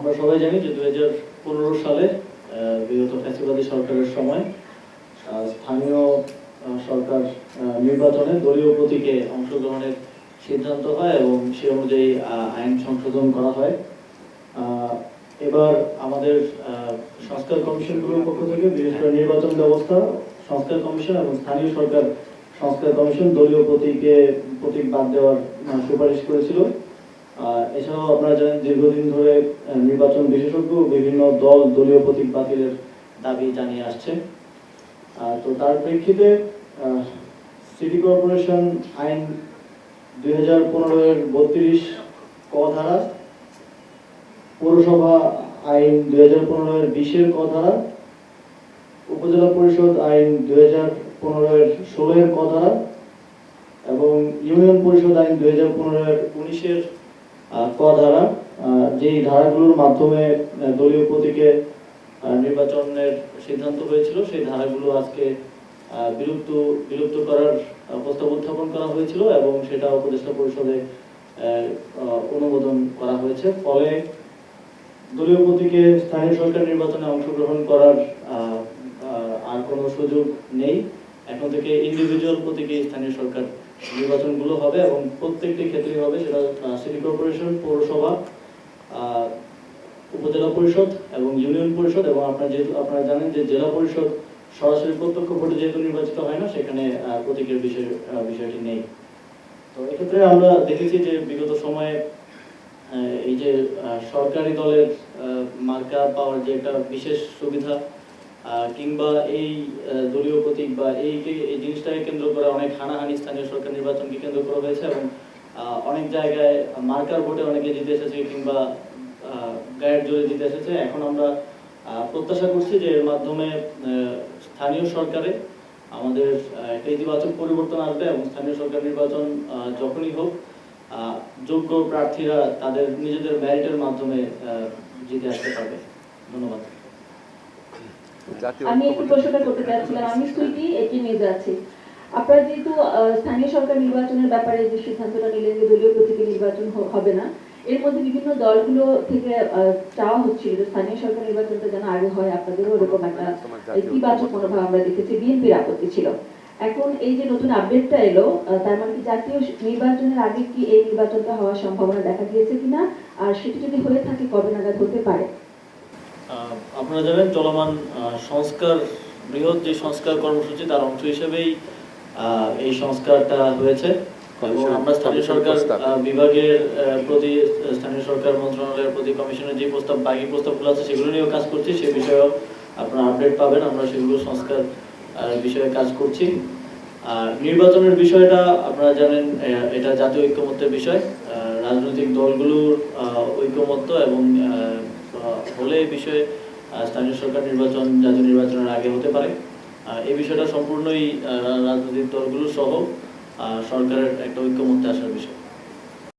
আমরা সবাই জানি যে 2015 সালে বিগত ফ্যাসিবাদী সরকারের সময় স্থানীয় সরকার নির্বাচনে দলীয় প্রতীকে অংশগ্রহণের সিদ্ধান্ত হয় এবং সে অনুযায়ী আইন সংশোধন করা হয়। এবার আমাদের সংস্কার কমিশনগুলোর পক্ষ থেকে বিশেষ করে নির্বাচন ব্যবস্থা সংস্কার কমিশন এবং স্থানীয় সরকার সংস্কার কমিশন দলীয় প্রতীক বাদ দেওয়ার সুপারিশ করেছিল। এছাড়াও আপনারা জানেন দীর্ঘদিন ধরে নির্বাচন বিশেষজ্ঞ বিভিন্ন দল দলীয় প্রতীক বাতিলের দাবি জানিয়ে আসছে। তো তার প্রেক্ষিতে সিটি কর্পোরেশন আইন 2015-এর 32 ক ধারা, পৌরসভা আইন 2015-এর 20-এর ক ধারা, উপজেলা পরিষদ আইন 2015-এর 16-এর ক ধারা এবং ইউনিয়ন পরিষদ আইন 2015-এর 19-এর ক ধারা, যেই ধারাগুলোর মাধ্যমে দলীয় প্রতীকে নির্বাচনের সিদ্ধান্ত হয়েছিল সেই ধারাগুলো আজকে বিলুপ্ত করার প্রস্তাব উত্থাপন করা হয়েছিল এবং সেটা উপদেষ্টা পরিষদে অনুমোদন করা হয়েছে। ফলে দলীয় প্রতীকে স্থানীয় সরকার নির্বাচনে অংশগ্রহণ করার আর কোনো সুযোগ নেই। এখন থেকে ইন্ডিভিজুয়াল প্রতীকে স্থানীয় সরকার নির্বাচনগুলো হবে এবং প্রত্যেকটি ক্ষেত্রেই হবে, সেটা সিটি কর্পোরেশন, পৌরসভা, উপজেলা পরিষদ এবং ইউনিয়ন পরিষদ। এবং আপনারা জানেন যে জেলা পরিষদ সরাসরি প্রত্যক্ষ ভোটে যেহেতু নির্বাচিত হয় না, সেখানে প্রতীকের বিষয়টি নেই। তো এক্ষেত্রে আমরা দেখেছি যে বিগত সময়ে এই যে সরকারি দলের মার্কা পাওয়ার যে একটা বিশেষ সুবিধা কিংবা এই দলীয় প্রতীক বা এই জিনিসটাকে কেন্দ্র করে অনেক হানাহানি স্থানীয় সরকার নির্বাচনকে কেন্দ্র করা হয়েছে এবং অনেক জায়গায় মার্কার ভোটে অনেকে জিতে এসেছে কিংবা গায়ের জোরে জিতে এসেছে। এখন আমরা প্রত্যাশা করছি যে এর মাধ্যমে স্থানীয় সরকারে আমাদের একটা ইতিবাচক পরিবর্তন আসবে এবং স্থানীয় সরকার নির্বাচন যখনই হোক যোগ্য প্রার্থীরা তাদের নিজেদের মেরিটের মাধ্যমে জিতে আসতে পারবে। ধন্যবাদ। আমি একটু প্রশ্নটা করতে চাচ্ছিলাম। আমি সুইটি এটি নিউজে আছি। আপনারা যেহেতু স্থানীয় সরকার নির্বাচনের ব্যাপারে যে সিদ্ধান্তটা নিলেন যে দলীয় প্রতীকে নির্বাচন হবে না, এর মধ্যে বিভিন্ন দলগুলো থেকে চাওয়া হচ্ছিল যে স্থানীয় সরকার নির্বাচনটা যেন আগে হয়, আপনাদেরও ওরকম একটা ইতিবাচক মনোভাব আমরা দেখেছি, বিএনপির আপত্তি ছিল। এখন এই যে নতুন আপডেটটা এলো, তার মানে কি জাতীয় নির্বাচনের আগে কি এই নির্বাচনটা হওয়ার সম্ভাবনা দেখা দিয়েছে কিনা, আর সেটি যদি হয়ে থাকে কবে নাগাদ হতে পারে? আপনারা জানেন চলমান সংস্কার, বৃহৎ যে সংস্কার কর্মসূচি তার অংশ হিসেবেই এই সংস্কারটা হয়েছে এবং আমরা স্থানীয় সরকার বিভাগের প্রতি, স্থানীয় সরকার মন্ত্রণালয়ের প্রতি, কমিশনের যে বাকি প্রস্তাবগুলো আছে সেগুলো নিয়েও কাজ করছি। সে বিষয়েও আপনারা আপডেট পাবেন। আমরা সেগুলো সংস্কার বিষয়ে কাজ করছি। আর নির্বাচনের বিষয়টা আপনারা জানেন এটা জাতীয় ঐক্যমত্যের বিষয়। রাজনৈতিক দলগুলোর ঐক্যমত্য এবং হলে এই বিষয়ে স্থানীয় সরকার নির্বাচন জাতীয় নির্বাচনের আগে হতে পারে। এই বিষয়টা সম্পূর্ণই রাজনৈতিক দলগুলো সহ সরকারের একটা ঐক্যমত্যে আসার বিষয়।